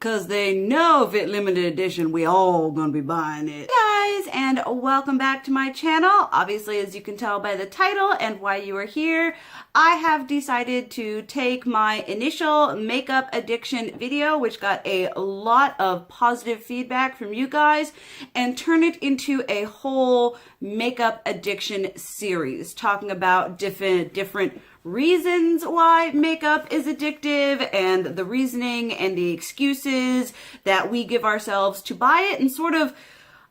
because they know if it's limited edition, we all gonna be buying it. Hey guys, and welcome back to my channel. Obviously, as you can tell by the title and why you are here, I have decided to take my initial makeup addiction video, which got a lot of positive feedback from you guys, and turn it into a whole makeup addiction series, talking about different reasons why makeup is addictive and the reasoning and the excuses that we give ourselves to buy it and sort of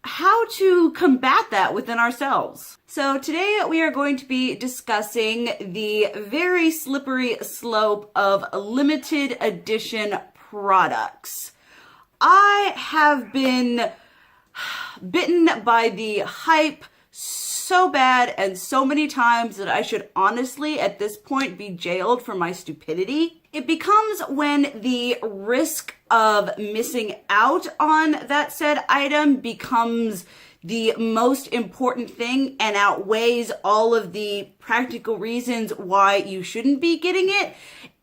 how to combat that within ourselves. So today we are going to be discussing the very slippery slope of limited edition products. I have been bitten by the hype so bad and so many times that I should honestly at this point be jailed for my stupidity. It becomes when the risk of missing out on that said item becomes the most important thing and outweighs all of the practical reasons why you shouldn't be getting it.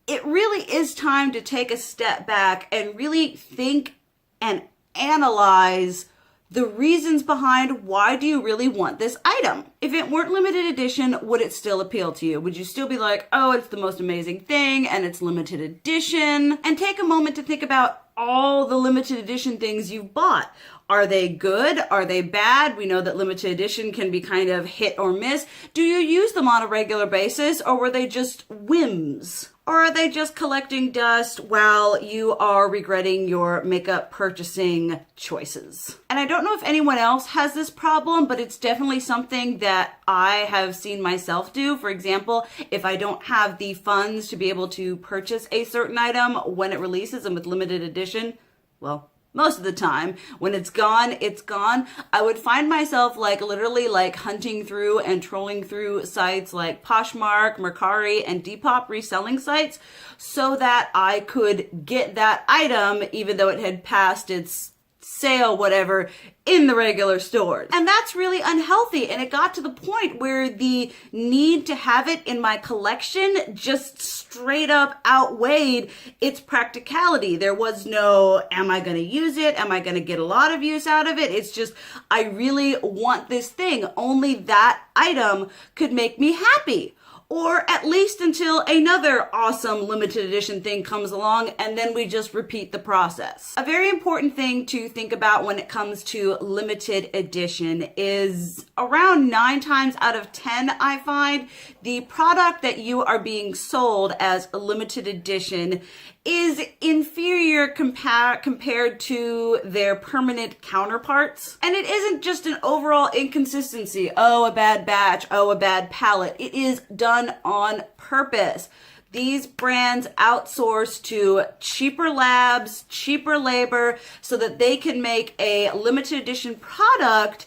It really is time to take a step back and really think and analyze the reasons behind why do you really want this item. If it weren't limited edition, would it still appeal to you? Would you still be like, oh, it's the most amazing thing and it's limited edition? And take a moment to think about all the limited edition things you've bought. Are they good? Are they bad? We know that limited edition can be kind of hit or miss. Do you use them on a regular basis, or were they just whims? Or are they just collecting dust while you are regretting your makeup purchasing choices? And I don't know if anyone else has this problem, but it's definitely something that I have seen myself do. For example, if I don't have the funds to be able to purchase a certain item when it releases and with limited edition, well, most of the time, when it's gone, it's gone. I would find myself literally hunting through and trolling through sites like Poshmark, Mercari, and Depop reselling sites so that I could get that item even though it had passed its sale, whatever, in the regular stores. And that's really unhealthy. And it got to the point where the need to have it in my collection just straight up outweighed its practicality. There was no, am I going to use it? Am I going to get a lot of use out of it? It's just, I really want this thing. Only that item could make me happy. Or at least until another awesome limited edition thing comes along, and then we just repeat the process. A very important thing to think about when it comes to limited edition is around 9 times out of 10, I find, the product that you are being sold as a limited edition is inferior compared to their permanent counterparts. And it isn't just an overall inconsistency. Oh, a bad batch. Oh, a bad palette. It is done on purpose. These brands outsource to cheaper labs, cheaper labor, so that they can make a limited edition product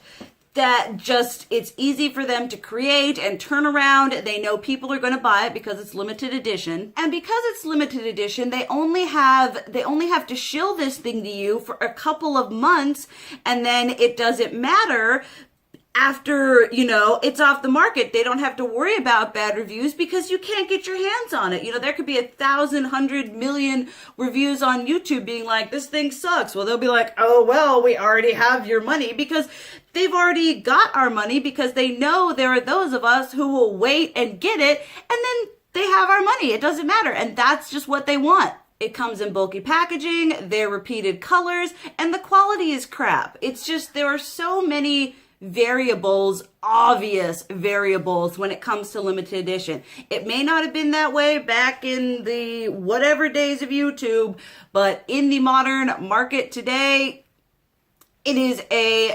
that just, it's easy for them to create and turn around. They know people are going to buy it because it's limited edition. And because it's limited edition, they only have to shill this thing to you for a couple of months, and then it doesn't matter. After, it's off the market, they don't have to worry about bad reviews because you can't get your hands on it. There could be 1,000, 100 million reviews on YouTube being like, this thing sucks. Well, they'll be like, oh, well, we already have your money, because they've already got our money, because they know there are those of us who will wait and get it, and then they have our money. It doesn't matter. And that's just what they want. It comes in bulky packaging, they're repeated colors, and the quality is crap. It's just, there are so many variables, obvious variables when it comes to limited edition. It may not have been that way back in the whatever days of YouTube, but in the modern market today, it is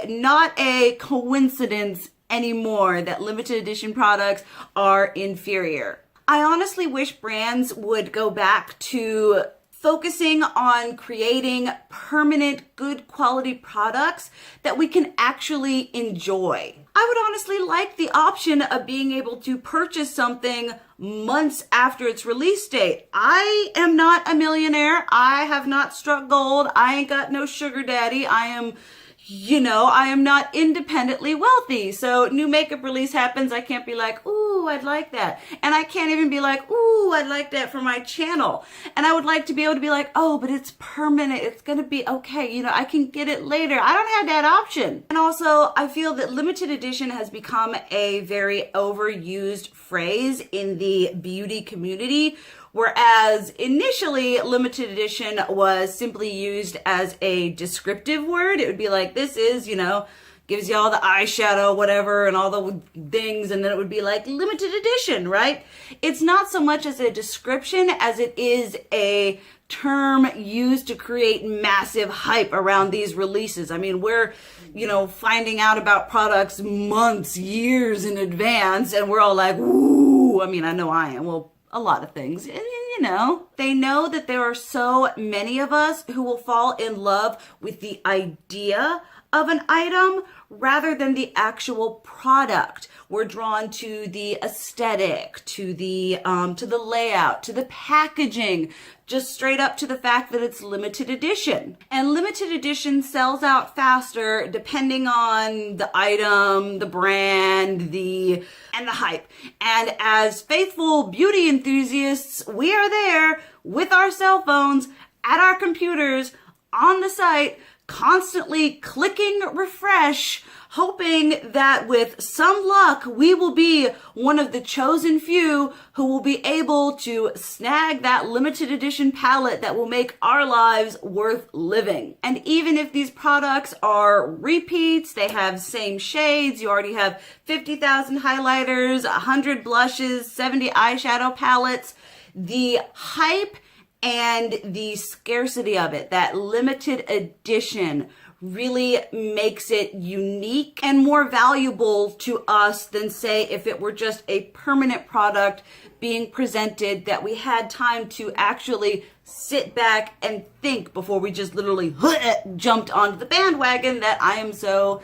not a coincidence anymore that limited edition products are inferior. I honestly wish brands would go back to focusing on creating permanent, good quality products that we can actually enjoy. I would honestly like the option of being able to purchase something months after its release date. I am not a millionaire. I have not struck gold. I ain't got no sugar daddy. I am I am not independently wealthy. So new makeup release happens. I can't be like, ooh, I'd like that. And I can't even be like, ooh, I'd like that for my channel. And I would like to be able to be like, oh, but it's permanent. It's going to be okay. I can get it later. I don't have that option. And also I feel that limited edition has become a very overused phrase in the beauty community. Whereas initially limited edition was simply used as a descriptive word. It would be like, this is, gives you all the eyeshadow, whatever, and all the things. And then it would be like limited edition, right? It's not so much as a description as it is a term used to create massive hype around these releases. I mean, we're, finding out about products months, years in advance, and we're all like, ooh, I know I am. Well, a lot of things. And, they know that there are so many of us who will fall in love with the idea of an item rather than the actual product. We're drawn to the aesthetic, to the layout, to the packaging, just straight up to the fact that it's limited edition. And limited edition sells out faster depending on the item, the brand, and the hype. And as faithful beauty enthusiasts, we are there with our cell phones at our computers on the site, constantly clicking refresh, hoping that with some luck, we will be one of the chosen few who will be able to snag that limited edition palette that will make our lives worth living. And even if these products are repeats, they have same shades, you already have 50,000 highlighters, 100 blushes, 70 eyeshadow palettes, the hype and the scarcity of it, that limited edition, really makes it unique and more valuable to us than, say, if it were just a permanent product being presented that we had time to actually sit back and think before we just literally jumped onto the bandwagon that I am so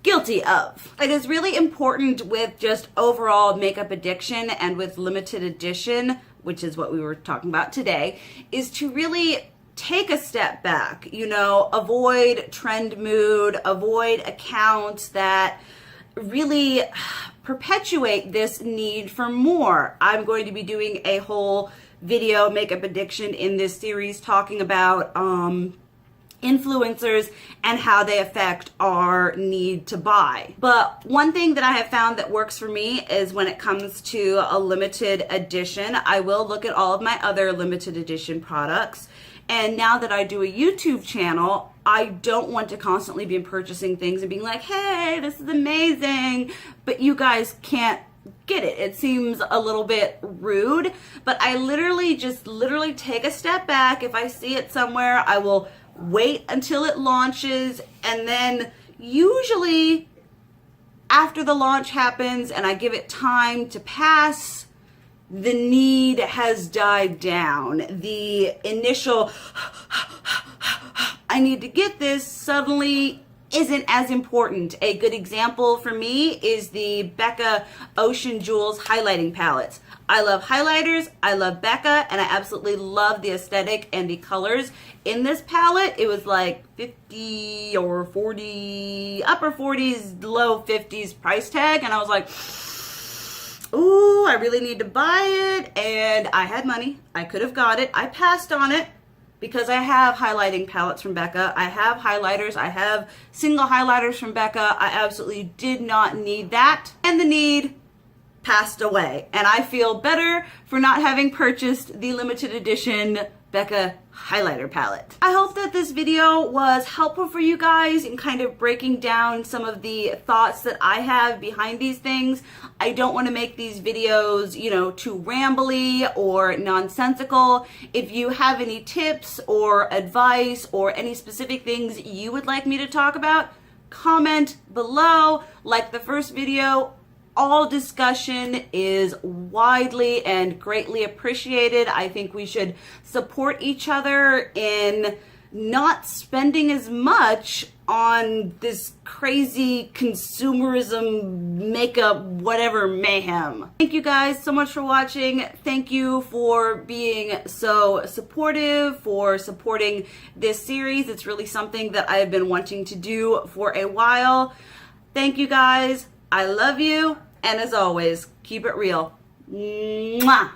guilty of. It is really important with just overall makeup addiction and with limited edition, which is what we were talking about today, is to really take a step back, avoid trend mood, avoid accounts that really perpetuate this need for more. I'm going to be doing a whole video, makeup addiction, in this series talking about influencers and how they affect our need to buy. But one thing that I have found that works for me is when it comes to a limited edition, I will look at all of my other limited edition products. And now that I do a YouTube channel, I don't want to constantly be purchasing things and being like, hey, this is amazing, but you guys can't get it. It seems a little bit rude, but I literally take a step back. If I see it somewhere, I will wait until it launches, and then usually after the launch happens and I give it time to pass, the need has died down. The initial I need to get this suddenly isn't as important. A good example for me is the Becca Ocean Jewels highlighting palettes. I love highlighters, I love Becca, and I absolutely love the aesthetic and the colors in this palette. It was like 50 or 40, upper 40s, low 50s price tag, and I was like, ooh, I really need to buy it, and I had money. I could have got it. I passed on it because I have highlighting palettes from Becca. I have highlighters. I have single highlighters from Becca. I absolutely did not need that, and the need passed away, and I feel better for not having purchased the limited edition Becca highlighter palette. I hope that this video was helpful for you guys in kind of breaking down some of the thoughts that I have behind these things. I don't want to make these videos, too rambly or nonsensical. If you have any tips or advice or any specific things you would like me to talk about, comment below. Like the first video, all discussion is widely and greatly appreciated. I think we should support each other in not spending as much on this crazy consumerism, makeup, whatever mayhem. Thank you guys so much for watching. Thank you for being so supportive, for supporting this series. It's really something that I've been wanting to do for a while. Thank you guys. I love you. And as always, keep it real. Mwah!